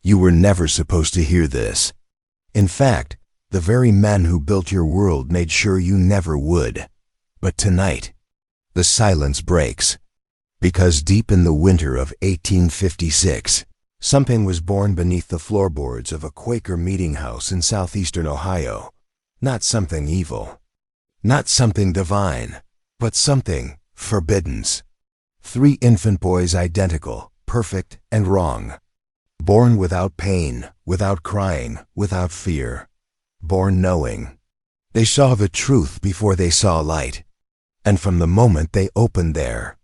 You were never supposed to hear this. In fact, the very men who built your world made sure you never would. But tonight, the silence breaks. Because deep in the winter of 1856, something was born beneath the floorboards of a Quaker meeting house in southeastern Ohio. Not something evil. Not something divine, but something forbidden. 3 infant boys identical, perfect and wrong. Born without pain, without crying, without fear. Born knowing. They saw the truth before they saw light. And from the moment they opened their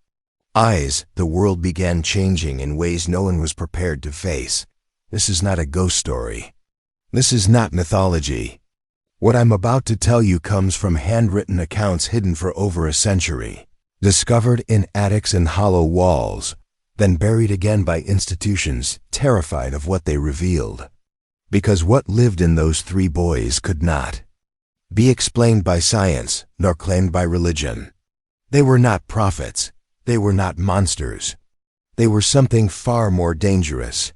eyes, the world began changing in ways no one was prepared to face. This is not a ghost story. This is not mythology. What I'm about to tell you comes from handwritten accounts hidden for over a century, discovered in attics and hollow walls, then buried again by institutions terrified of what they revealed. Because what lived in those 3 boys could not be explained by science, nor claimed by religion. They were not prophets. They were not monsters. They were something far more dangerous.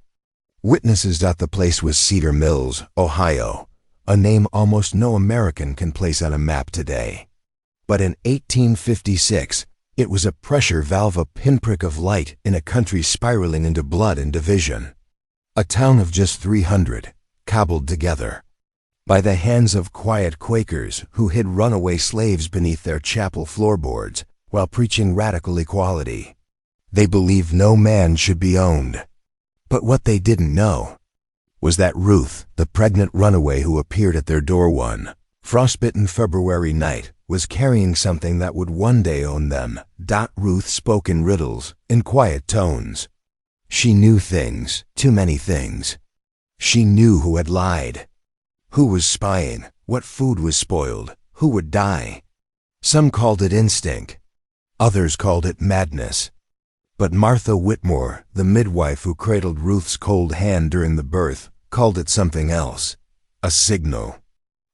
Witnesses that the place was Cedar Mills, Ohio, a name almost no American can place on a map today. But in 1856, it was a pressure valve, a pinprick of light in a country spiraling into blood and division. A town of just 300, cobbled together by the hands of quiet Quakers who hid runaway slaves beneath their chapel floorboards while preaching radical equality. They believed no man should be owned. But what they didn't know was that Ruth, the pregnant runaway who appeared at their door one frostbitten February night, was carrying something that would one day own them. Ruth spoke in riddles, in quiet tones. She knew things, too many things. She knew who had lied, who was spying, what food was spoiled, who would die. Some called it instinct. Others called it madness. But Martha Whitmore, the midwife who cradled Ruth's cold hand during the birth, called it something else, a signal.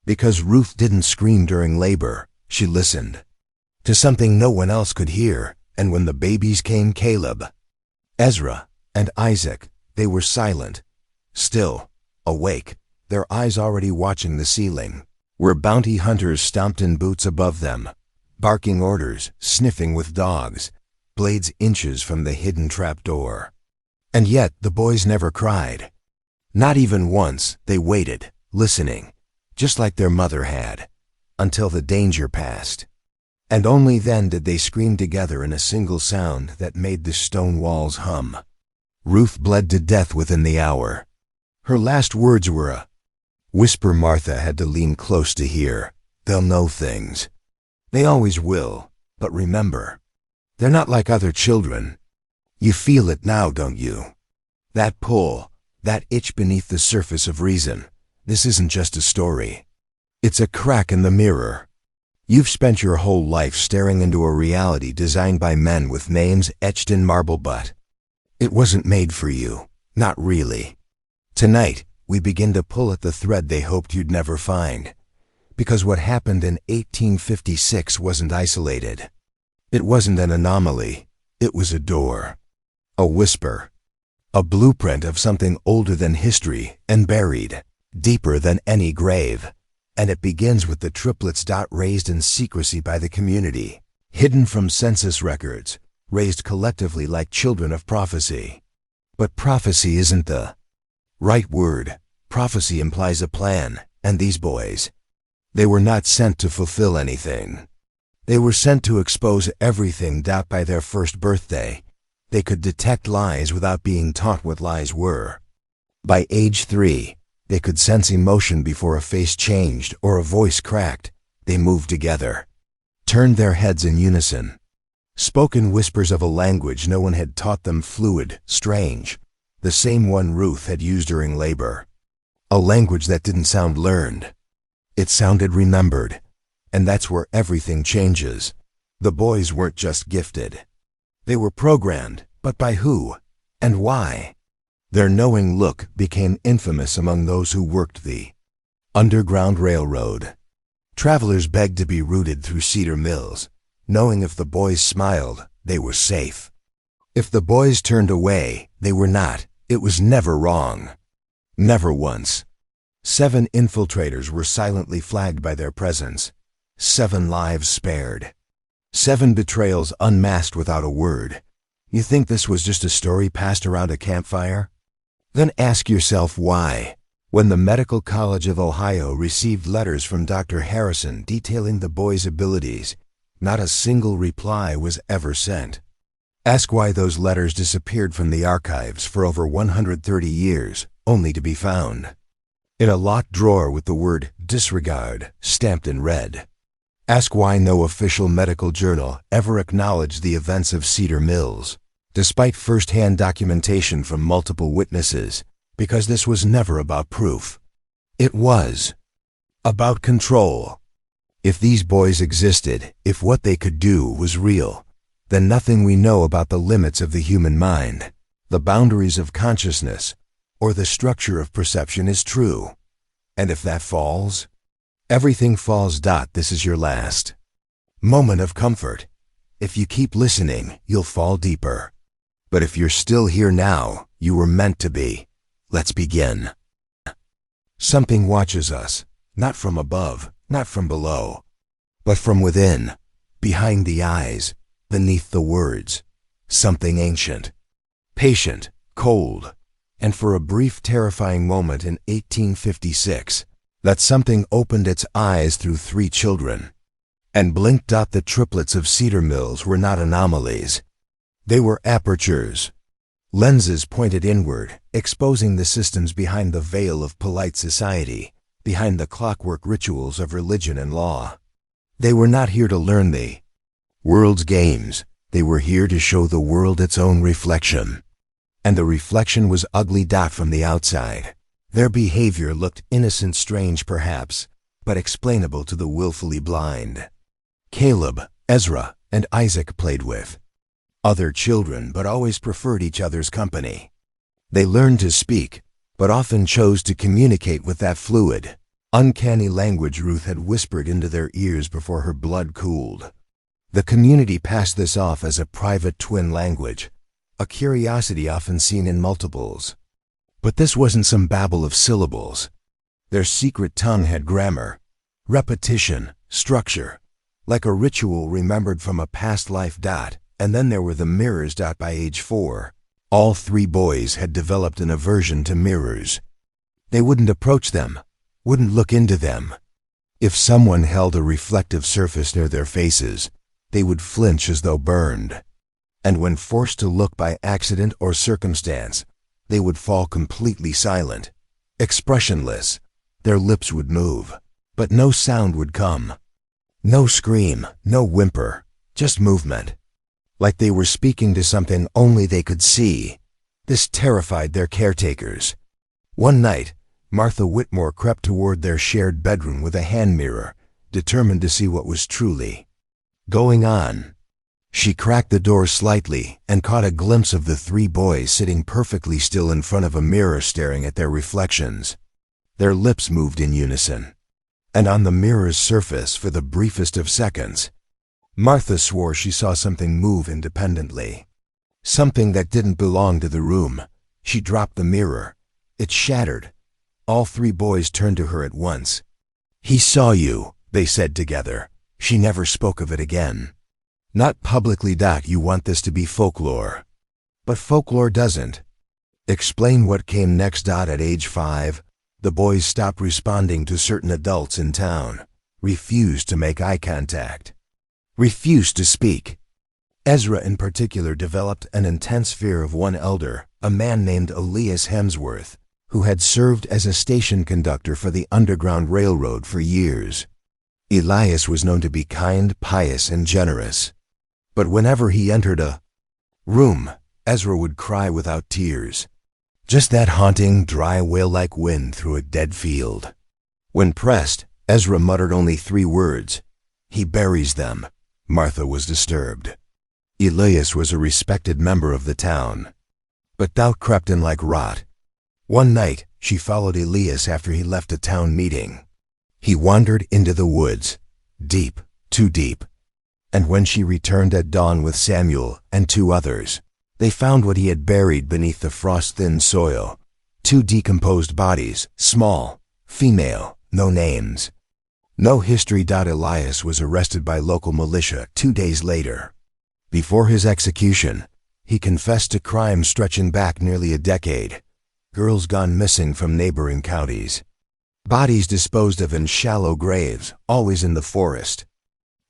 Because Ruth didn't scream during labor, she listened to something no one else could hear, and when the babies came, Caleb, Ezra, and Isaac, they were silent, still, awake, their eyes already watching the ceiling, where bounty hunters stomped in boots above them, barking orders, sniffing with dogs, blades inches from the hidden trapdoor. And yet the boys never cried. Not even once. They waited, listening, just like their mother had, until the danger passed. And only then did they scream together in a single sound that made the stone walls hum. Ruth bled to death within the hour. Her last words were a whisper Martha had to lean close to hear. They'll know things. They always will, but remember, they're not like other children. You feel it now, don't you? That pull, that itch beneath the surface of reason. This isn't just a story. It's a crack in the mirror. You've spent your whole life staring into a reality designed by men with names etched in marble, but it wasn't made for you. Not really. Tonight, we begin to pull at the thread they hoped you'd never find. Because what happened in 1856 wasn't isolated. It wasn't an anomaly. It was a door. A whisper. A blueprint of something older than history and buried deeper than any grave. And it begins with the triplets. Raised in secrecy by the community, hidden from census records, raised collectively like children of prophecy. But prophecy isn't the right word. Prophecy implies a plan, and these boys, they were not sent to fulfill anything. They were sent to expose everything. By their first birthday, they could detect lies without being taught what lies were. By age 3, they could sense emotion before a face changed or a voice cracked. They moved together, turned their heads in unison, spoken whispers of a language no one had taught them, fluid, strange, the same one Ruth had used during labor. A language that didn't sound learned. It sounded remembered. And that's where everything changes. The boys weren't just gifted. They were programmed, but by who? And why? Their knowing look became infamous among those who worked the Underground Railroad. Travelers begged to be routed through Cedar Mills, knowing if the boys smiled, they were safe. If the boys turned away, they were not. It was never wrong. Never once. 7 infiltrators were silently flagged by their presence. 7 lives spared. 7 betrayals unmasked without a word. You think this was just a story passed around a campfire? Then ask yourself why. When the Medical College of Ohio received letters from Dr. Harrison detailing the boys' abilities, not a single reply was ever sent. Ask why those letters disappeared from the archives for over 130 years, only to be found in a locked drawer with the word disregard stamped in red. Ask why no official medical journal ever acknowledged the events of Cedar Mills, despite first-hand documentation from multiple witnesses, because this was never about proof. It was about control. If these boys existed, if what they could do was real, then nothing we know about the limits of the human mind, the boundaries of consciousness, or the structure of perception is true. And if that falls, everything falls. This is your last moment of comfort. If you keep listening, you'll fall deeper. But if you're still here now, you were meant to be. Let's begin. Something watches us, not from above, not from below, but from within, behind the eyes, beneath the words. Something ancient, patient, cold, and for a brief terrifying moment in 1856, that something opened its eyes through 3 children and blinked. The triplets of Cedar Mills were not anomalies. They were apertures, lenses pointed inward, exposing the systems behind the veil of polite society, behind the clockwork rituals of religion and law. They were not here to learn the world's games. They were here to show the world its own reflection. And the reflection was ugly. From the outside, their behavior looked innocent, strange perhaps, but explainable to the willfully blind. Caleb, Ezra, and Isaac played with other children but always preferred each other's company. They learned to speak, but often chose to communicate with that fluid, uncanny language Ruth had whispered into their ears before her blood cooled. The community passed this off as a private twin language, a curiosity often seen in multiples. But this wasn't some babble of syllables. Their secret tongue had grammar, repetition, structure, like a ritual remembered from a past life. And then there were the mirrors. By age 4, all 3 boys had developed an aversion to mirrors. They wouldn't approach them, wouldn't look into them. If someone held a reflective surface near their faces, they would flinch as though burned. And when forced to look by accident or circumstance, they would fall completely silent, expressionless. Their lips would move, but no sound would come. No scream, no whimper, just movement. Like they were speaking to something only they could see. This terrified their caretakers. One night, Martha Whitmore crept toward their shared bedroom with a hand mirror, determined to see what was truly going on. She cracked the door slightly and caught a glimpse of the 3 boys sitting perfectly still in front of a mirror staring at their reflections. Their lips moved in unison. And on the mirror's surface, for the briefest of seconds, Martha swore she saw something move independently. Something that didn't belong to the room. She dropped the mirror. It shattered. All 3 boys turned to her at once. "He saw you," they said together. She never spoke of it again. Not publicly. You want this to be folklore. But folklore doesn't explain what came next. At age 5, the boys stopped responding to certain adults in town, refused to make eye contact, refused to speak. Ezra in particular developed an intense fear of one elder, a man named Elias Hemsworth, who had served as a station conductor for the Underground Railroad for years. Elias was known to be kind, pious, and generous. But whenever he entered a room, Ezra would cry without tears. Just that haunting, dry wail-like wind through a dead field. When pressed, Ezra muttered only 3 words. "He buries them." Martha was disturbed. Elias was a respected member of the town. But doubt crept in like rot. One night, she followed Elias after he left a town meeting. He wandered into the woods, deep, too deep. And when she returned at dawn with Samuel and 2 others, they found what he had buried beneath the frost-thinned soil, 2 decomposed bodies, small, female, no names. No history. Elias was arrested by local militia 2 days later. Before his execution, he confessed to crimes stretching back nearly a decade. Girls gone missing from neighboring counties. Bodies disposed of in shallow graves, always in the forest.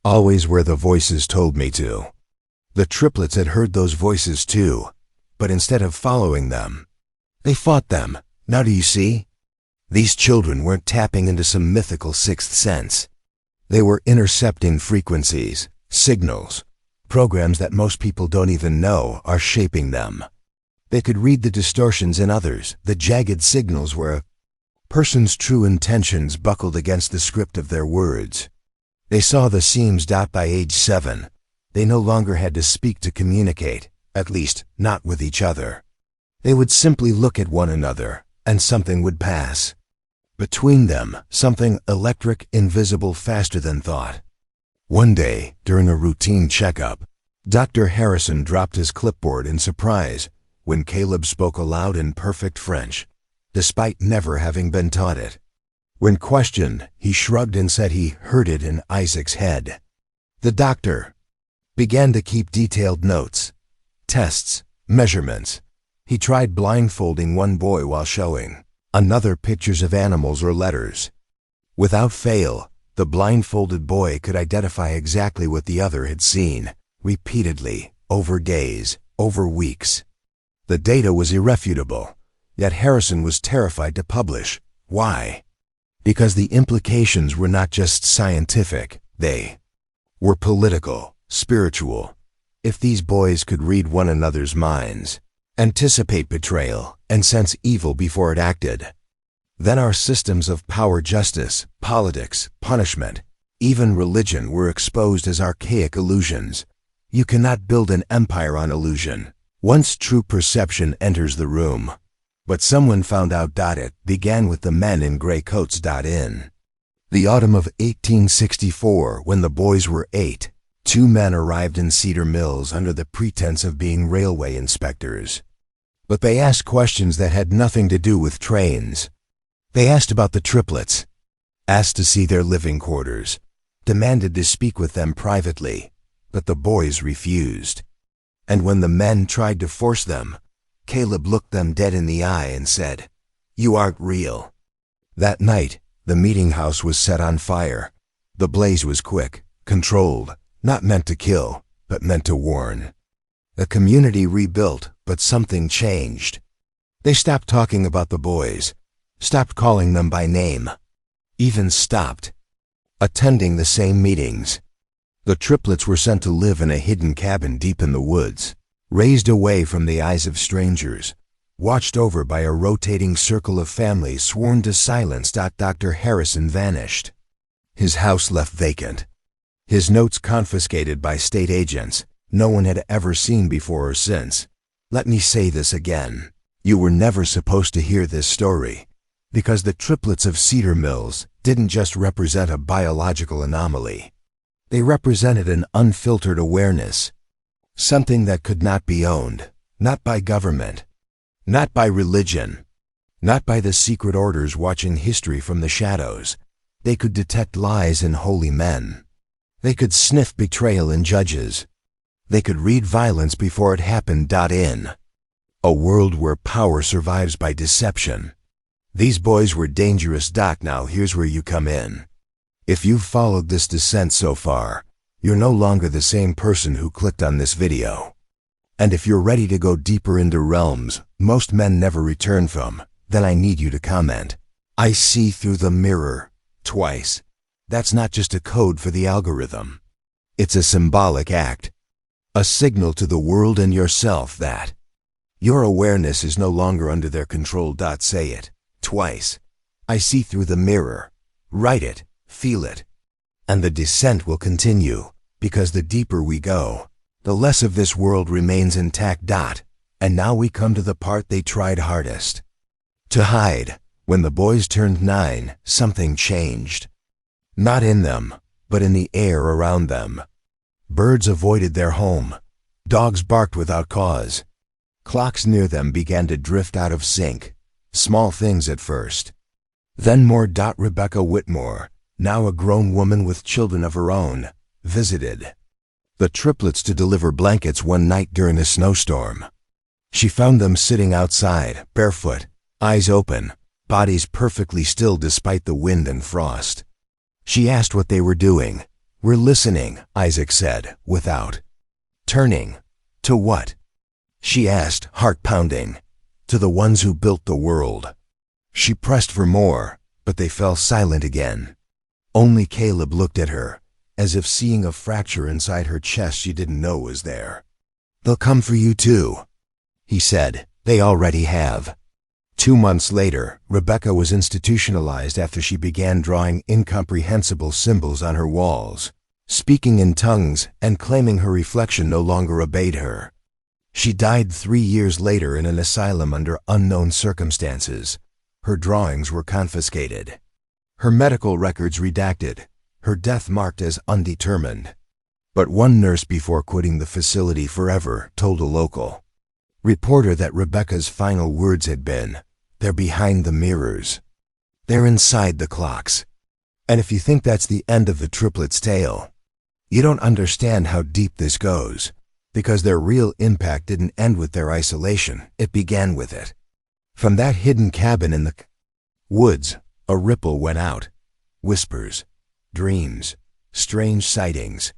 Always where the voices told me to. The triplets had heard those voices too, but instead of following them, they fought them. Now do you see? These children weren't tapping into some mythical sixth sense. They were intercepting frequencies, signals, programs that most people don't even know are shaping them. They could read the distortions in others, the jagged signals where a person's true intentions buckled against the script of their words. They saw the seams. By age 7, they no longer had to speak to communicate, at least not with each other. They would simply look at one another, and something would pass. Between them, something electric, invisible, faster than thought. One day, during a routine checkup, Dr. Harrison dropped his clipboard in surprise when Caleb spoke aloud in perfect French, despite never having been taught it. When questioned, he shrugged and said he heard it in Isaac's head. The doctor began to keep detailed notes, tests, measurements. He tried blindfolding one boy while showing another pictures of animals or letters. Without fail, the blindfolded boy could identify exactly what the other had seen, repeatedly, over days, over weeks. The data was irrefutable, yet Harrison was terrified to publish. Why? Because the implications were not just scientific, they were political, spiritual. If these boys could read one another's minds, anticipate betrayal, and sense evil before it acted, then our systems of power, justice, politics, punishment, even religion were exposed as archaic illusions. You cannot build an empire on illusion. Once true perception enters the room. But someone found out. It began with the men in gray coats. In the autumn of 1864, when the boys were 8, 2 men arrived in Cedar Mills under the pretense of being railway inspectors. But they asked questions that had nothing to do with trains. They asked about the triplets, asked to see their living quarters, demanded to speak with them privately, but the boys refused. And when the men tried to force them, Caleb looked them dead in the eye and said, "You aren't real." That night, the meeting house was set on fire. The blaze was quick, controlled, not meant to kill, but meant to warn. The community rebuilt, but something changed. They stopped talking about the boys, stopped calling them by name, even stopped attending the same meetings. The triplets were sent to live in a hidden cabin deep in the woods, raised away from the eyes of strangers, watched over by a rotating circle of families sworn to silence. Dr. Harrison vanished. His house left vacant. His notes confiscated by state agents no one had ever seen before or since. Let me say this again. You were never supposed to hear this story, because the triplets of Cedar Mills didn't just represent a biological anomaly. They represented an unfiltered awareness, something that could not be owned, not by government, not by religion, not by the secret orders watching history from the shadows. They could detect lies in holy men. They could sniff betrayal in judges. They could read violence before it happened. In a world where power survives by deception, these boys were dangerous. Now here's where you come in. If you've followed this descent so far, you're no longer the same person who clicked on this video. And if you're ready to go deeper into realms most men never return from, then I need you to comment, "I see through the mirror," twice. That's not just a code for the algorithm. It's a symbolic act, a signal to the world and yourself that your awareness is no longer under their control. Say it twice. I see through the mirror. Write it, feel it. And the descent will continue, because the deeper we go, the less of this world remains intact. And now we come to the part they tried hardest to hide. When the boys turned 9, something changed. Not in them, but in the air around them. Birds avoided their home. Dogs barked without cause. Clocks near them began to drift out of sync. Small things at first. Then more. Rebecca Whitmore, now a grown woman with children of her own, visited the triplets to deliver blankets one night during a snowstorm. She found them sitting outside, barefoot, eyes open, bodies perfectly still despite the wind and frost. She asked what they were doing. "We're listening," Isaac said, without turning. "To what?" she asked, heart pounding. "To the ones who built the world." She pressed for more, but they fell silent again. Only Caleb looked at her, as if seeing a fracture inside her chest she didn't know was there. "They'll come for you too," he said. "They already have." 2 months later, Rebecca was institutionalized after she began drawing incomprehensible symbols on her walls, speaking in tongues, and claiming her reflection no longer obeyed her. She died 3 years later in an asylum under unknown circumstances. Her drawings were confiscated. Her medical records redacted. Her death marked as undetermined. But one nurse before quitting the facility forever told a local reporter that Rebecca's final words had been, "They're behind the mirrors. They're inside the clocks." And if you think that's the end of the triplets' tale, you don't understand how deep this goes, because their real impact didn't end with their isolation, it began with it. From that hidden cabin in the woods, a ripple went out. Whispers, dreams, strange sightings.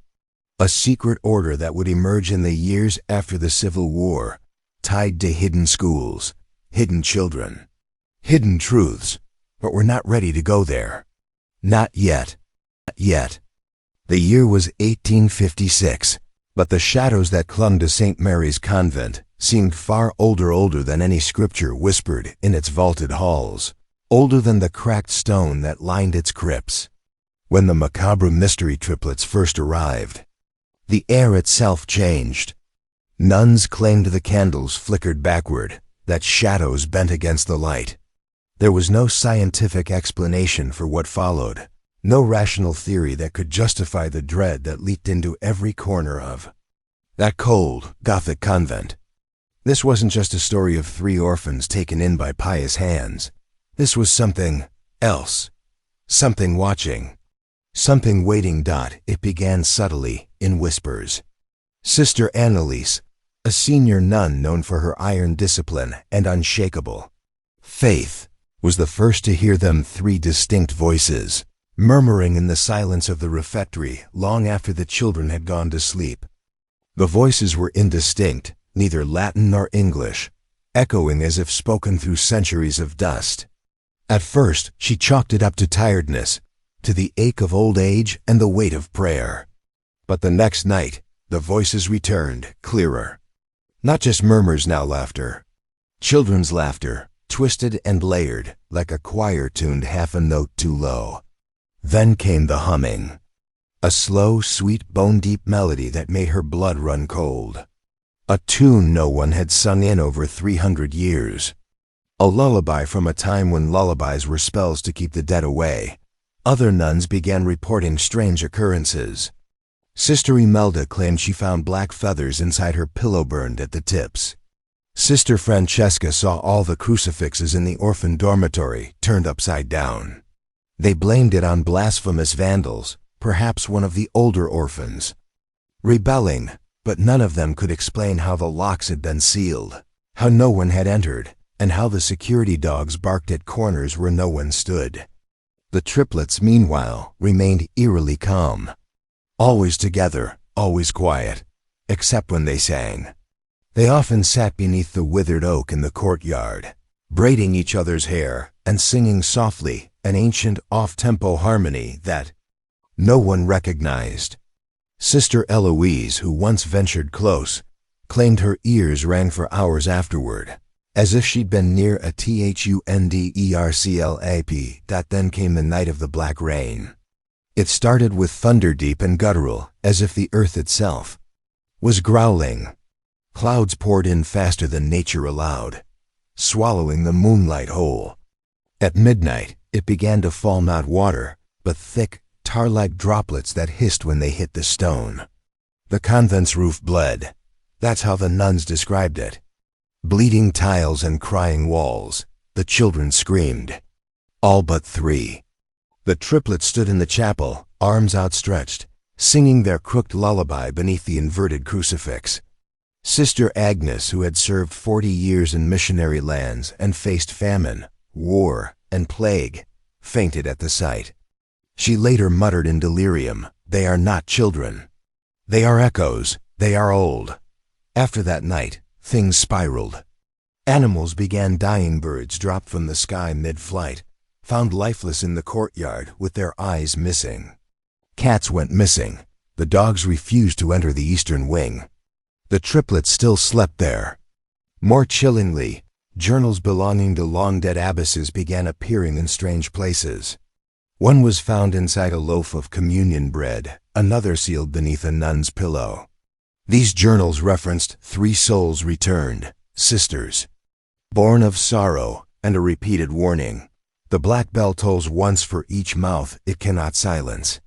A secret order that would emerge in the years after the Civil War, tied to hidden schools, hidden children, hidden truths, but we're not ready to go there. Not yet. Not yet. The year was 1856, but the shadows that clung to St. Mary's Convent seemed far older than any scripture whispered in its vaulted halls, older than the cracked stone that lined its crypts. When the Macabre mystery triplets first arrived, the air itself changed. Nuns claimed the candles flickered backward, that shadows bent against the light. There was no scientific explanation for what followed, no rational theory that could justify the dread that leaked into every corner of that cold, Gothic convent. This wasn't just a story of 3 orphans taken in by pious hands. This was something else, something watching, something waiting. It began subtly, in whispers. Sister Annalise, a senior nun known for her iron discipline and unshakable faith, was the first to hear them 3 distinct voices, murmuring in the silence of the refectory long after the children had gone to sleep. The voices were indistinct, neither Latin nor English, echoing as if spoken through centuries of dust. At first, she chalked it up to tiredness, to the ache of old age and the weight of prayer. But the next night, the voices returned, clearer. Not just murmurs now, laughter. Children's laughter, twisted and layered, like a choir tuned half a note too low. Then came the humming. A slow, sweet, bone-deep melody that made her blood run cold. A tune no one had sung in over 300 years. A lullaby from a time when lullabies were spells to keep the dead away. Other nuns began reporting strange occurrences. Sister Imelda claimed she found black feathers inside her pillow burned at the tips. Sister Francesca saw all the crucifixes in the orphan dormitory turned upside down. They blamed it on blasphemous vandals, perhaps one of the older orphans, rebelling, but none of them could explain how the locks had been sealed, how no one had entered, and how the security dogs barked at corners where no one stood. The triplets, meanwhile, remained eerily calm. Always together, always quiet, except when they sang. They often sat beneath the withered oak in the courtyard, braiding each other's hair and singing softly an ancient off-tempo harmony that no one recognized. Sister Eloise, who once ventured close, claimed her ears rang for hours afterward, as if she'd been near a tunderclap. Then came the night of the black rain. It started with thunder, deep and guttural, as if the earth itself was growling. Clouds poured in faster than nature allowed, swallowing the moonlight whole. At midnight, it began to fall, not water, but thick, tar-like droplets that hissed when they hit the stone. The convent's roof bled. That's how the nuns described it. Bleeding tiles and crying walls, The children screamed. All but 3. The triplets stood in the chapel, arms outstretched, singing their crooked lullaby beneath the inverted crucifix. Sister Agnes, who had served 40 years in missionary lands and faced famine, war, and plague, fainted at the sight. She later muttered in delirium, "They are not children. They are echoes. They are old." After that night, things spiraled. Animals began dying. Birds dropped from the sky mid-flight, found lifeless in the courtyard with their eyes missing. Cats went missing. The dogs refused to enter the eastern wing. The triplets still slept there. More chillingly, journals belonging to long-dead abbesses began appearing in strange places. One was found inside a loaf of communion bread, another sealed beneath a nun's pillow. These journals referenced 3 souls returned, sisters, born of sorrow, and a repeated warning. The black bell tolls once for each mouth it cannot silence.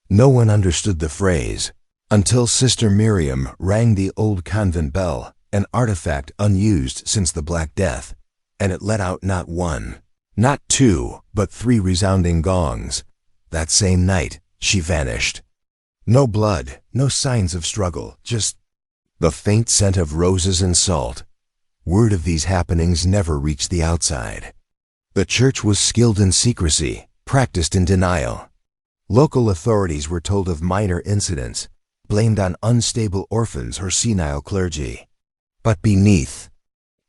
No one understood the phrase, until Sister Miriam rang the old convent bell, an artifact unused since the Black Death, and it let out not 1, not 2, but 3 resounding gongs. That same night, she vanished. No blood, no signs of struggle, just the faint scent of roses and salt. Word of these happenings never reached the outside. The church was skilled in secrecy, practiced in denial. Local authorities were told of minor incidents, blamed on unstable orphans or senile clergy. But beneath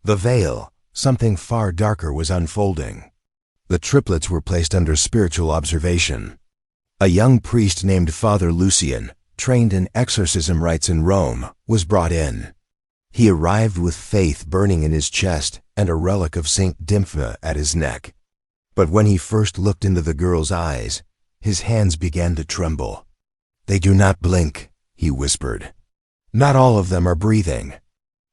the veil, something far darker was unfolding. The triplets were placed under spiritual observation. A young priest named Father Lucian, trained in exorcism rites in Rome, was brought in. He arrived with faith burning in his chest and a relic of Saint Dympha at his neck. But when he first looked into the girl's eyes, his hands began to tremble. "They do not blink," he whispered. "Not all of them are breathing."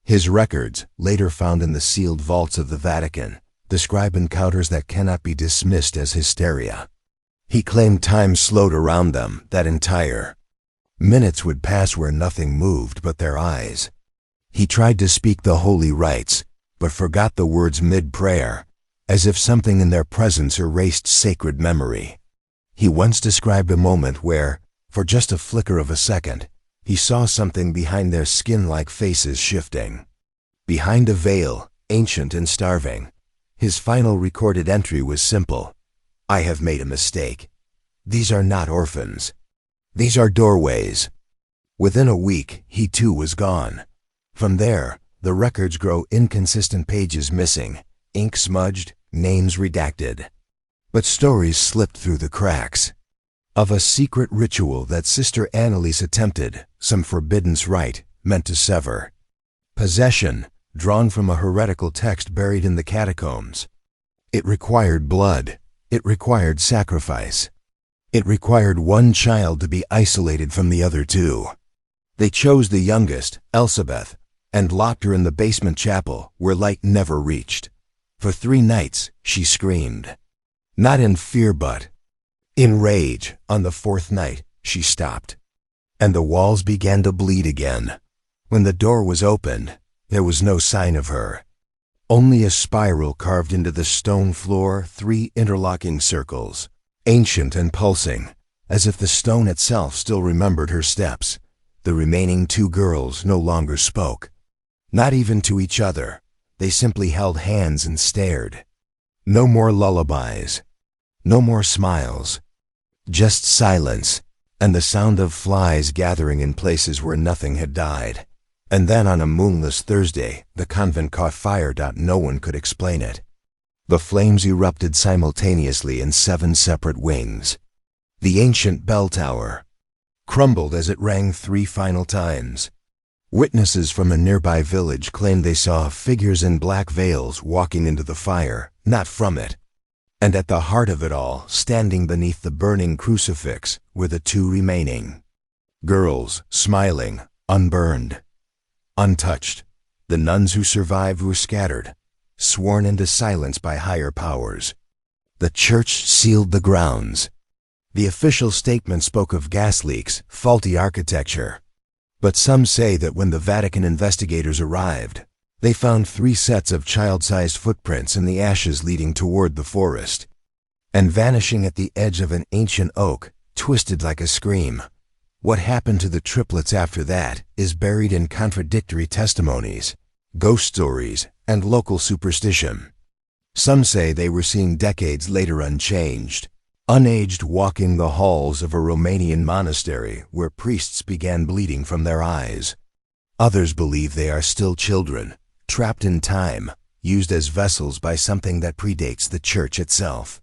His records, later found in the sealed vaults of the Vatican, describe encounters that cannot be dismissed as hysteria. He claimed time slowed around them, that entire minutes would pass where nothing moved but their eyes. He tried to speak the holy rites, but forgot the words mid-prayer, as if something in their presence erased sacred memory. He once described a moment where, for just a flicker of a second, he saw something behind their skin-like faces shifting. Behind a veil, ancient and starving, his final recorded entry was simple: "I have made a mistake. These are not orphans. These are doorways." Within a week, he too was gone. From there, the records grow: inconsistent pages missing, ink smudged, names redacted. But stories slipped through the cracks. Of a secret ritual that Sister Annalise attempted, some forbidden rite meant to sever. Possession, drawn from a heretical text buried in the catacombs. It required blood. It required sacrifice. It required one child to be isolated from the other 2. They chose the youngest, Elsabeth, and locked her in the basement chapel where light never reached. For 3 nights, she screamed. Not in fear but in rage. On the 4th night, she stopped. And the walls began to bleed again. When the door was opened, there was no sign of her. Only a spiral carved into the stone floor, 3 interlocking circles, ancient and pulsing, as if the stone itself still remembered her steps. The remaining 2 girls no longer spoke. Not even to each other. They simply held hands and stared. No more lullabies. No more smiles. Just silence, and the sound of flies gathering in places where nothing had died. And then on a moonless Thursday, the convent caught fire. No one could explain it. The flames erupted simultaneously in 7 separate wings. The ancient bell tower crumbled as it rang 3 final times. Witnesses from a nearby village claimed they saw figures in black veils walking into the fire, not from it. And at the heart of it all, standing beneath the burning crucifix, were the 2 remaining girls, smiling, unburned, untouched. The nuns who survived were scattered, sworn into silence by higher powers. The church sealed the grounds. The official statement spoke of gas leaks, faulty architecture. But some say that when the Vatican investigators arrived, They found 3 sets of child-sized footprints in the ashes leading toward the forest, and vanishing at the edge of an ancient oak, twisted like a scream. What happened to the triplets after that is buried in contradictory testimonies, ghost stories, and local superstition. Some say they were seen decades later unchanged, unaged, walking the halls of a Romanian monastery where priests began bleeding from their eyes. Others believe they are still children, trapped in time, used as vessels by something that predates the church itself.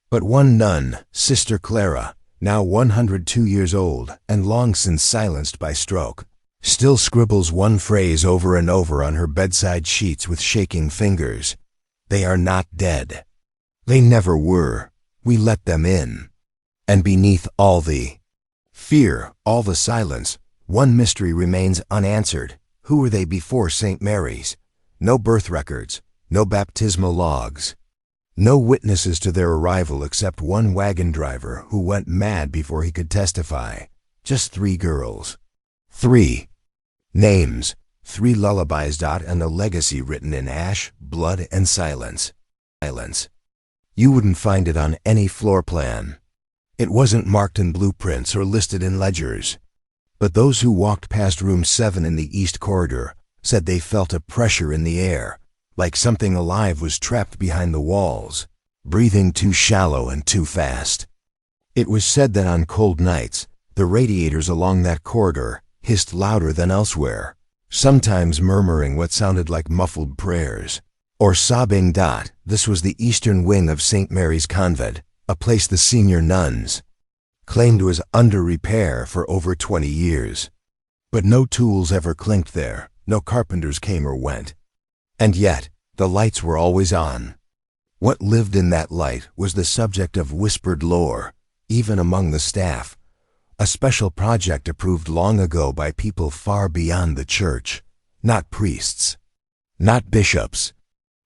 But one nun, Sister Clara, now 102 years old and long since silenced by stroke, still scribbles one phrase over and over on her bedside sheets with shaking fingers. They are not dead. They never were. We let them in. And beneath all the fear, all the silence, one mystery remains unanswered. Who were they before St. Mary's? No birth records, no baptismal logs, no witnesses to their arrival except one wagon driver who went mad before he could testify. Just 3 girls. 3 names, 3 lullabies, and a legacy written in ash, blood, and silence. You wouldn't find it on any floor plan. It wasn't marked in blueprints or listed in ledgers. But those who walked past room 7 in the east corridor said they felt a pressure in the air, like something alive was trapped behind the walls, breathing too shallow and too fast. It was said that on cold nights, the radiators along that corridor hissed louder than elsewhere, sometimes murmuring what sounded like muffled prayers, or sobbing. This was the eastern wing of St. Mary's Convent, a place the senior nuns claimed was under repair for over 20 years. But no tools ever clinked there, no carpenters came or went. And yet, the lights were always on. What lived in that light was the subject of whispered lore, even among the staff, a special project approved long ago by people far beyond the church, not priests, not bishops,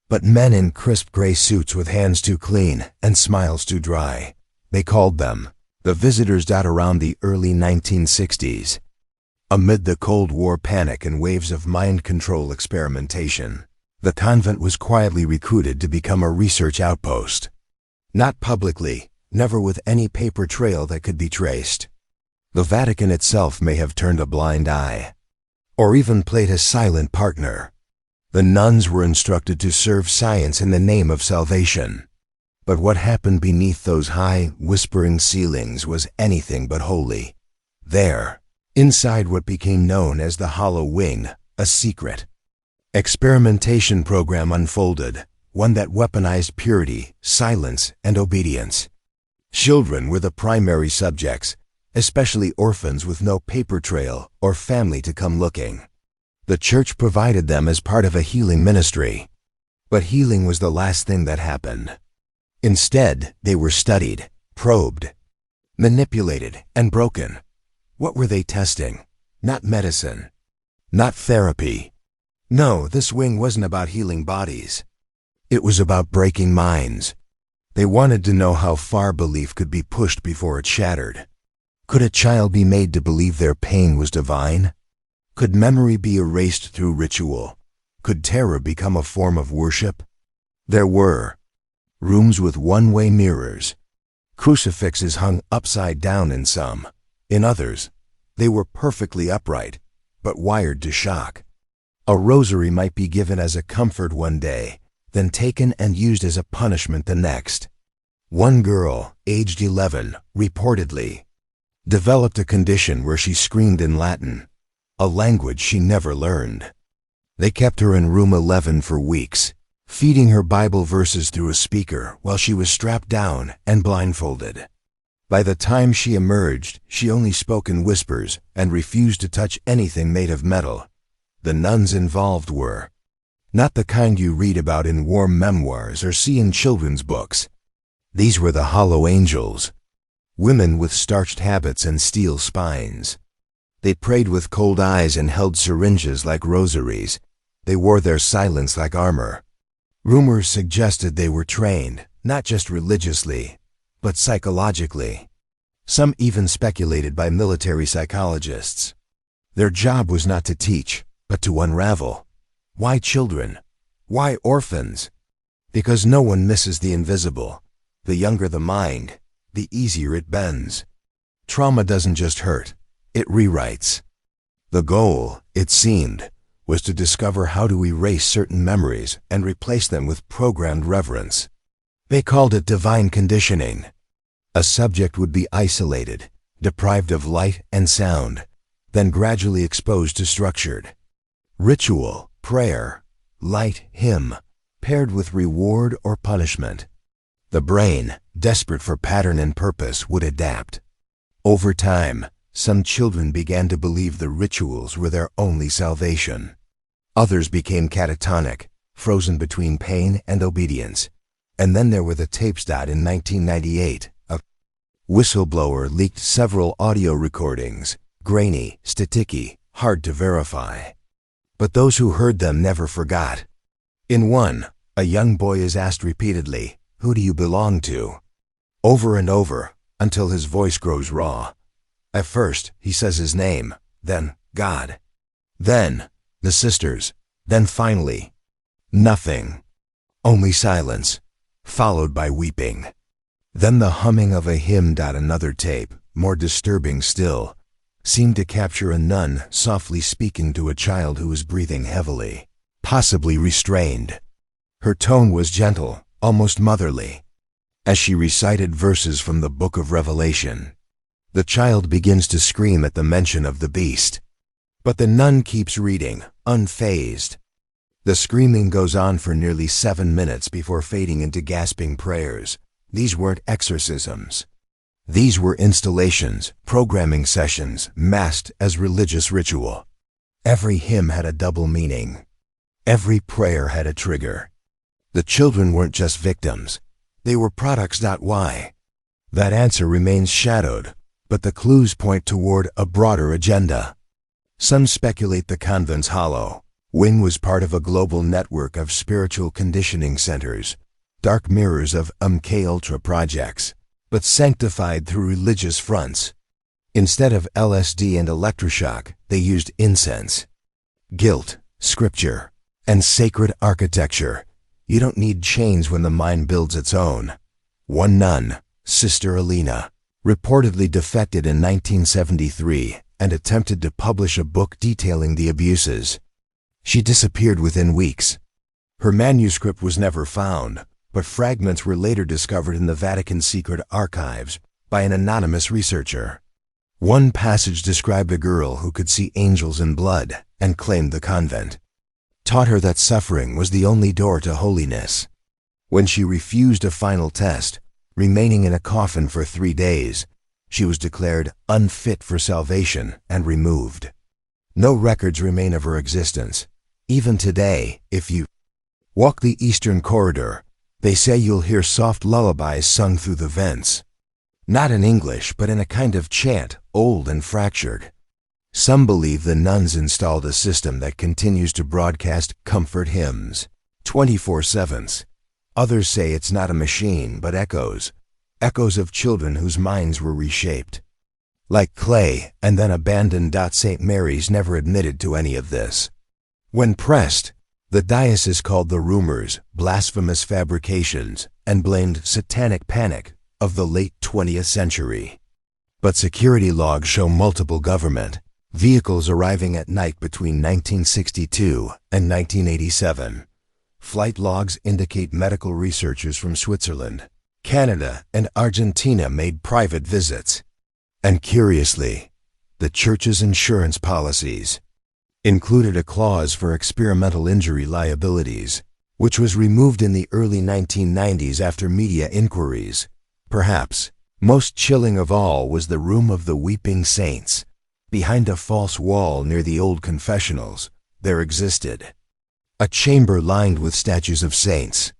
but men in crisp gray suits with hands too clean and smiles too dry. They called them the visitors. Around the early 1960s, amid the Cold War panic and waves of mind control experimentation, the convent was quietly recruited to become a research outpost. Not publicly, never with any paper trail that could be traced. The Vatican itself may have turned a blind eye, or even played a silent partner. The nuns were instructed to serve science in the name of salvation. But what happened beneath those high, whispering ceilings was anything but holy. There, inside what became known as the Hollow Wing, a secret experimentation program unfolded, one that weaponized purity, silence, and obedience. Children were the primary subjects, especially orphans with no paper trail or family to come looking. The church provided them as part of a healing ministry. But healing was the last thing that happened. Instead, they were studied, probed, manipulated, and broken. What were they testing? Not medicine, not therapy. No, this wing wasn't about healing bodies. It was about breaking minds. They wanted to know how far belief could be pushed before it shattered. Could a child be made to believe their pain was divine? Could memory be erased through ritual? Could terror become a form of worship? There were rooms with one-way mirrors, crucifixes hung upside down in some. In others, they were perfectly upright, but wired to shock. A rosary might be given as a comfort one day, then taken and used as a punishment the next. One girl, aged 11, reportedly developed a condition where she screamed in Latin, a language she never learned. They kept her in room 11 for weeks, feeding her Bible verses through a speaker while she was strapped down and blindfolded. By the time she emerged, she only spoke in whispers and refused to touch anything made of metal. The nuns involved were not the kind you read about in warm memoirs or see in children's books. These were the hollow angels, women with starched habits and steel spines. They prayed with cold eyes and held syringes like rosaries. They wore their silence like armor. Rumors suggested they were trained, not just religiously, but psychologically. Some even speculated by military psychologists. Their job was not to teach, but to unravel. Why children? Why orphans? Because no one misses the invisible. The younger the mind, the easier it bends. Trauma doesn't just hurt, it rewrites. The goal, it seemed, was to discover how to erase certain memories and replace them with programmed reverence. They called it divine conditioning. A subject would be isolated, deprived of light and sound, then gradually exposed to structured ritual, prayer, light, hymn, paired with reward or punishment. The brain, desperate for pattern and purpose, would adapt. Over time, some children began to believe the rituals were their only salvation. Others became catatonic, frozen between pain and obedience. And then there were the tapes. In 1998, a whistleblower leaked several audio recordings, grainy, staticky, hard to verify. But those who heard them never forgot. In one, a young boy is asked repeatedly, "Who do you belong to?" Over and over, until his voice grows raw. At first, he says his name, then God. Then, the sisters, then finally, nothing. Only silence, followed by weeping. Then the humming of a hymn. Another tape, more disturbing still, seemed to capture a nun softly speaking to a child who was breathing heavily, possibly restrained. Her tone was gentle, almost motherly. As she recited verses from the Book of Revelation, the child begins to scream at the mention of the beast. But the nun keeps reading, unfazed. The screaming goes on for nearly 7 minutes before fading into gasping prayers. These weren't exorcisms. These were installations, programming sessions, masked as religious ritual. Every hymn had a double meaning. Every prayer had a trigger. The children weren't just victims. They were products. Why? That answer remains shadowed, but the clues point toward a broader agenda. Some speculate the Convent's hollow. Wing was part of a global network of spiritual conditioning centers, dark mirrors of MK Ultra projects, but sanctified through religious fronts. Instead of LSD and electroshock, they used incense, guilt, scripture, and sacred architecture. You don't need chains when the mind builds its own. One nun, Sister Alina, reportedly defected in 1973 and attempted to publish a book detailing the abuses. She disappeared within weeks. Her manuscript was never found, but fragments were later discovered in the Vatican's secret archives by an anonymous researcher. One passage described a girl who could see angels in blood and claimed the convent taught her that suffering was the only door to holiness. When she refused a final test, remaining in a coffin for 3 days, she was declared unfit for salvation and removed. No records remain of her existence. Even today, if you walk the Eastern Corridor, they say you'll hear soft lullabies sung through the vents. Not in English, but in a kind of chant, old and fractured. Some believe the nuns installed a system that continues to broadcast comfort hymns, 24/7. Others say it's not a machine, but echoes of children whose minds were reshaped. Like clay and then abandoned. St. Mary's never admitted to any of this. When pressed, the diocese called the rumors blasphemous fabrications and blamed satanic panic of the late 20th century. But security logs show multiple government vehicles arriving at night between 1962 and 1987. Flight logs indicate medical researchers from Switzerland, Canada, and Argentina made private visits. And curiously, the church's insurance policies included a clause for experimental injury liabilities, which was removed in the early 1990s after media inquiries. Perhaps most chilling of all was the Room of the Weeping Saints. Behind a false wall near the old confessionals, there existed a chamber lined with statues of saints.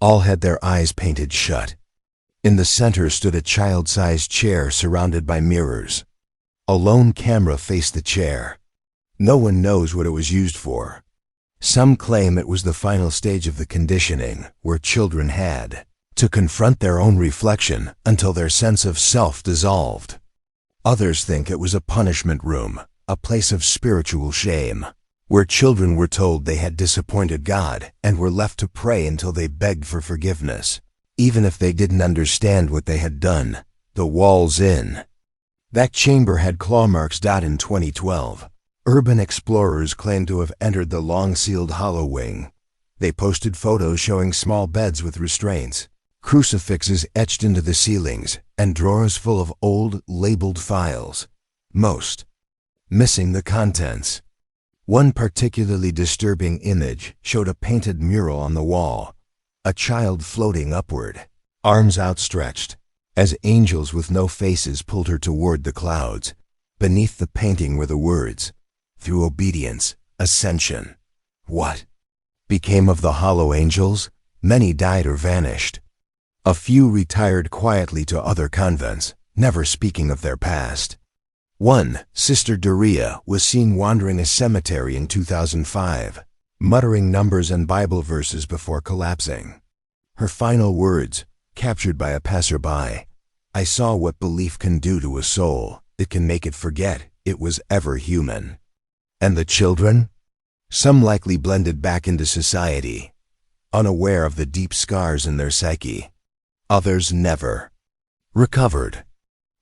All had their eyes painted shut. In the center stood a child-sized chair surrounded by mirrors. A lone camera faced the chair. No one knows what it was used for. Some claim it was the final stage of the conditioning, where children had to confront their own reflection until their sense of self dissolved. Others think it was a punishment room, a place of spiritual shame. where children were told they had disappointed God and were left to pray until they begged for forgiveness, even if they didn't understand what they had done. The walls in that chamber had claw marks. In 2012, urban explorers claimed to have entered the long-sealed hollow wing. They posted photos showing small beds with restraints, crucifixes etched into the ceilings, and drawers full of old, labeled files, most missing the contents. One particularly disturbing image showed a painted mural on the wall, a child floating upward, arms outstretched, as angels with no faces pulled her toward the clouds. Beneath the painting were the words, "Through obedience, ascension." What became of the hollow angels? Many died or vanished. A few retired quietly to other convents, never speaking of their past. One, Sister Doria, was seen wandering a cemetery in 2005, muttering numbers and Bible verses before collapsing. Her final words, captured by a passerby, "I saw what belief can do to a soul. It can make it forget it was ever human." And the children? Some likely blended back into society, unaware of the deep scars in their psyche. Others never recovered.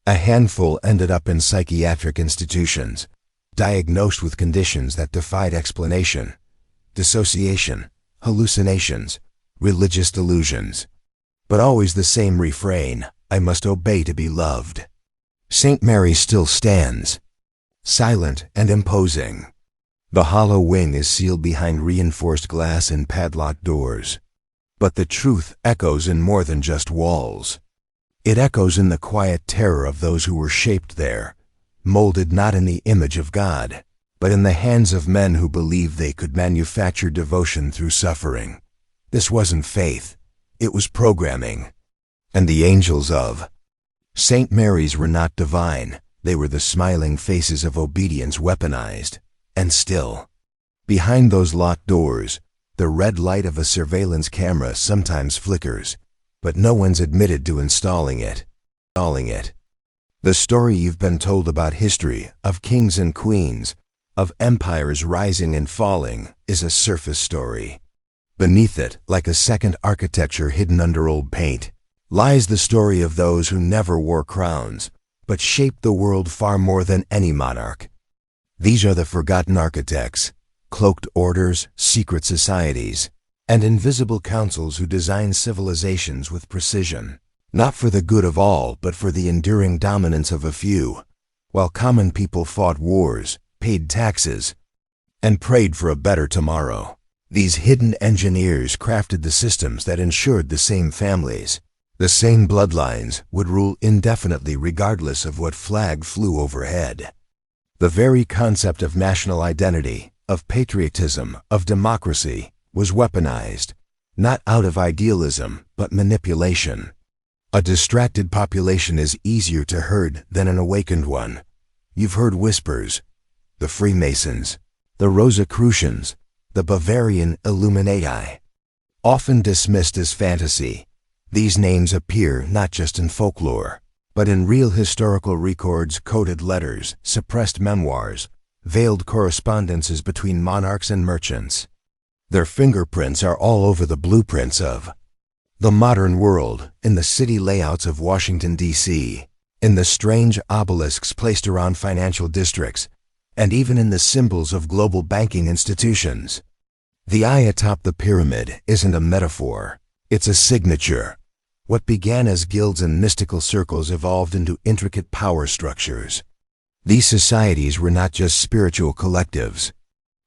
A handful ended up in psychiatric institutions, diagnosed with conditions that defied explanation: dissociation, hallucinations, religious delusions. But always the same refrain: "I must obey to be loved." St. Mary still stands, silent and imposing. The hollow wing is sealed behind reinforced glass and padlocked doors. But the truth echoes in more than just walls. It echoes in the quiet terror of those who were shaped there, molded not in the image of God, but in the hands of men who believed they could manufacture devotion through suffering. This wasn't faith, it was programming. And the angels of St. Mary's were not divine, they were the smiling faces of obedience weaponized. And still, behind those locked doors, the red light of a surveillance camera sometimes flickers, but no one's admitted to installing it. The story you've been told about history, of kings and queens, of empires rising and falling, is a surface story. Beneath it, like a second architecture hidden under old paint, lies the story of those who never wore crowns, but shaped the world far more than any monarch. These are the forgotten architects, cloaked orders, secret societies, and invisible councils who design civilizations with precision, not for the good of all, but for the enduring dominance of a few, while common people fought wars, paid taxes, and prayed for a better tomorrow. These hidden engineers crafted the systems that ensured the same families, the same bloodlines, would rule indefinitely regardless of what flag flew overhead. The very concept of national identity, of patriotism, of democracy, was weaponized, not out of idealism, but manipulation. A distracted population is easier to herd than an awakened one. You've heard whispers: the Freemasons, the Rosicrucians, the Bavarian Illuminati. Often dismissed as fantasy, these names appear not just in folklore, but in real historical records, coded letters, suppressed memoirs, veiled correspondences between monarchs and merchants. Their fingerprints are all over the blueprints of the modern world, in the city layouts of Washington, D.C., in the strange obelisks placed around financial districts, and even in the symbols of global banking institutions. The eye atop the pyramid isn't a metaphor, it's a signature. What began as guilds and mystical circles evolved into intricate power structures. These societies were not just spiritual collectives.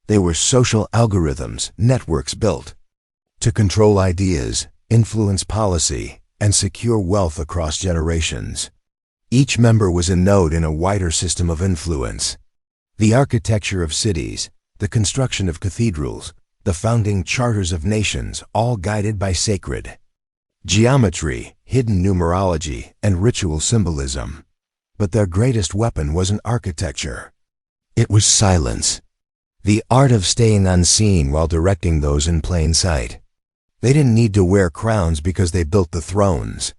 They were social algorithms, networks built to control ideas, influence policy, and secure wealth across generations. Each member was a node in a wider system of influence. The architecture of cities, the construction of cathedrals, the founding charters of nations, all guided by sacred geometry, hidden numerology, and ritual symbolism. But their greatest weapon wasn't architecture. It was silence. The art of staying unseen while directing those in plain sight. They didn't need to wear crowns because they built the thrones.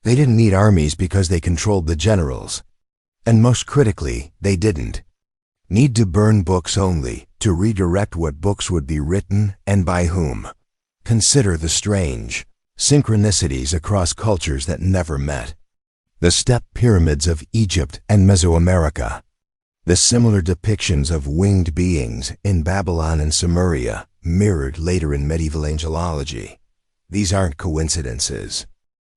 They didn't need armies because they controlled the generals. And most critically, they didn't need to burn books only to redirect what books would be written and by whom. Consider the strange synchronicities across cultures that never met. The step pyramids of Egypt and Mesoamerica. The similar depictions of winged beings in Babylon and Sumeria, mirrored later in medieval angelology. These aren't coincidences.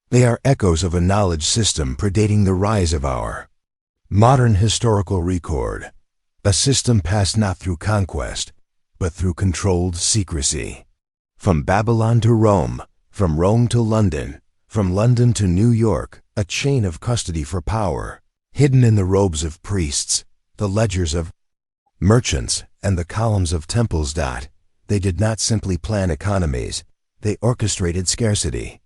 They are echoes of a knowledge system predating the rise of our modern historical record, a system passed not through conquest, but through controlled secrecy. From Babylon to Rome, from Rome to London, from London to New York, a chain of custody for power, hidden in the robes of priests, the ledgers of merchants, and the columns of temples. They did not simply plan economies, they orchestrated scarcity.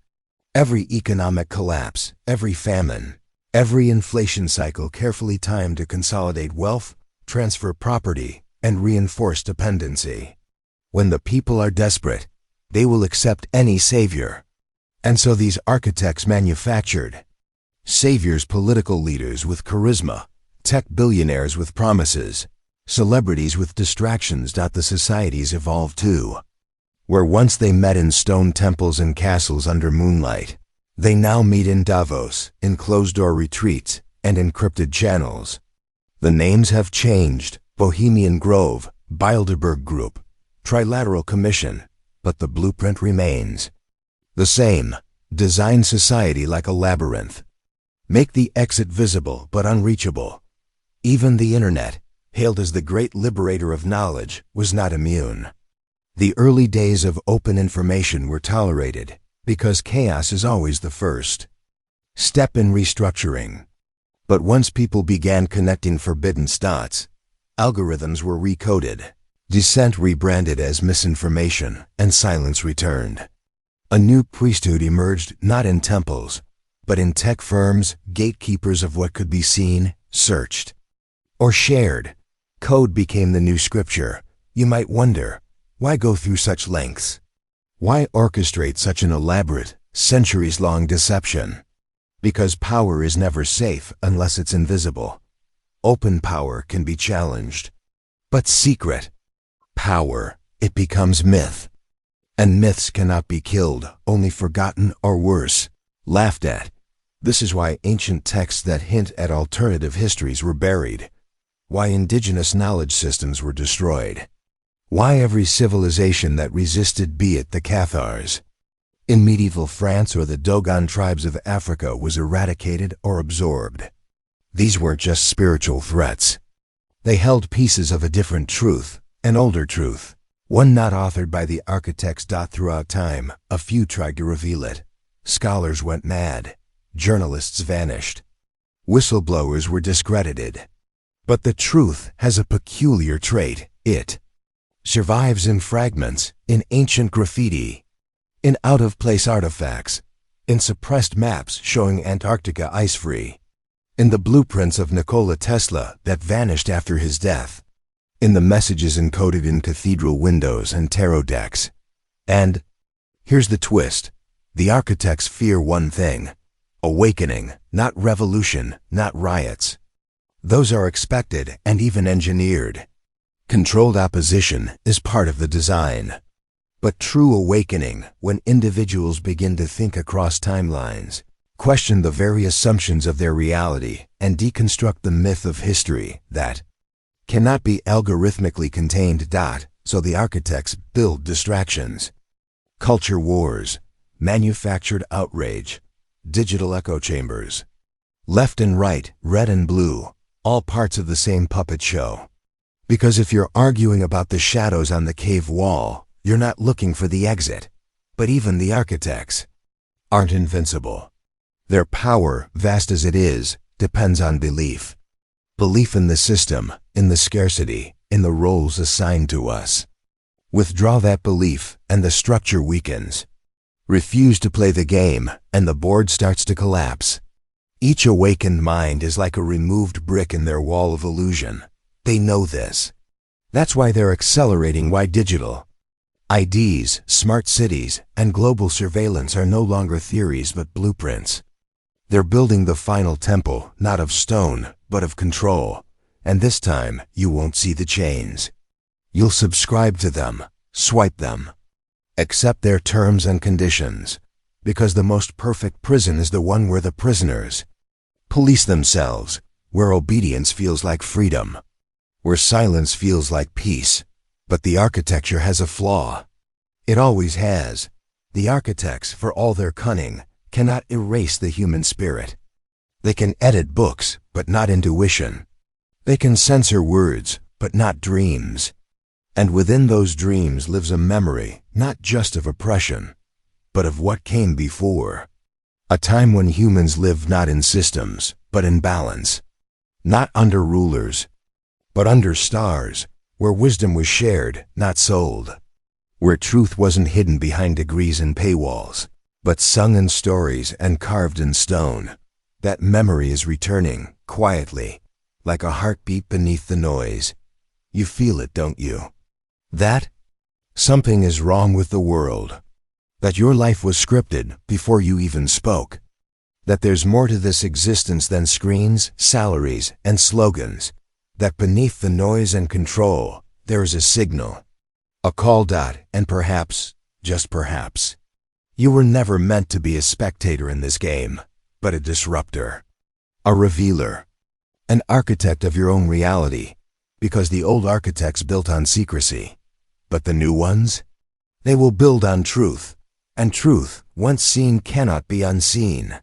Every economic collapse, every famine, every inflation cycle carefully timed to consolidate wealth, transfer property, and reinforce dependency. When the people are desperate, they will accept any savior. And so these architects manufactured saviors, political leaders with charisma, tech billionaires with promises, celebrities with distractions. The societies evolved too. Where once they met in stone temples and castles under moonlight, they now meet in Davos, in closed-door retreats, and encrypted channels. The names have changed: Bohemian Grove, Bilderberg Group, Trilateral Commission, but the blueprint remains the same. Design society like a labyrinth. Make the exit visible but unreachable. Even the internet, hailed as the great liberator of knowledge, was not immune. The early days of open information were tolerated because chaos is always the first step in restructuring. But once people began connecting forbidden dots, algorithms were recoded, dissent rebranded as misinformation, and silence returned. A new priesthood emerged not in temples, but in tech firms, gatekeepers of what could be seen, searched, or shared. Code became the new scripture. You might wonder, why go through such lengths? Why orchestrate such an elaborate, centuries-long deception? Because power is never safe unless it's invisible. Open power can be challenged. But secret power, it becomes myth. And myths cannot be killed, only forgotten or worse, laughed at. This is why ancient texts that hint at alternative histories were buried. Why indigenous knowledge systems were destroyed. Why every civilization that resisted, be it the Cathars in medieval France or the Dogon tribes of Africa, was eradicated or absorbed. These weren't just spiritual threats. They held pieces of a different truth, an older truth, one not authored by the architects. Throughout time, a few tried to reveal it. Scholars went mad. Journalists vanished. Whistleblowers were discredited. But the truth has a peculiar trait. It survives in fragments, in ancient graffiti, in out-of-place artifacts, in suppressed maps showing Antarctica ice-free, in the blueprints of Nikola Tesla that vanished after his death, in the messages encoded in cathedral windows and tarot decks. And here's the twist. The architects fear one thing: awakening, not revolution, not riots. Those are expected and even engineered. Controlled opposition is part of the design. But true awakening, when individuals begin to think across timelines, question the very assumptions of their reality, and deconstruct the myth of history that cannot be algorithmically contained. So the architects build distractions. Culture wars, manufactured outrage, digital echo chambers. Left and right, red and blue, all parts of the same puppet show. Because if you're arguing about the shadows on the cave wall, you're not looking for the exit. But even the architects aren't invincible. Their power, vast as it is, depends on belief. Belief in the system, in the scarcity, in the roles assigned to us. Withdraw that belief, and the structure weakens. Refuse to play the game, and the board starts to collapse. Each awakened mind is like a removed brick in their wall of illusion. They know this. That's why they're accelerating. Why digital IDs, smart cities, and global surveillance are no longer theories but blueprints. They're building the final temple, not of stone, but of control. And this time, you won't see the chains. You'll subscribe to them, swipe them, accept their terms and conditions, because the most perfect prison is the one where the prisoners police themselves, where obedience feels like freedom, where silence feels like peace. But the architecture has a flaw. It always has. The architects, for all their cunning, cannot erase the human spirit. They can edit books, but not intuition. They can censor words, but not dreams. And within those dreams lives a memory, not just of oppression, but of what came before. A time when humans lived not in systems, but in balance. Not under rulers, but under stars, where wisdom was shared, not sold. Where truth wasn't hidden behind degrees and paywalls, but sung in stories and carved in stone. That memory is returning, quietly, like a heartbeat beneath the noise. You feel it, don't you? That something is wrong with the world. That your life was scripted before you even spoke. That there's more to this existence than screens, salaries, and slogans. That beneath the noise and control, there is a signal. A call dot, and perhaps, just perhaps, you were never meant to be a spectator in this game, but a disruptor. A revealer. An architect of your own reality, because the old architects built on secrecy. But the new ones? They will build on truth, and truth, once seen, cannot be unseen.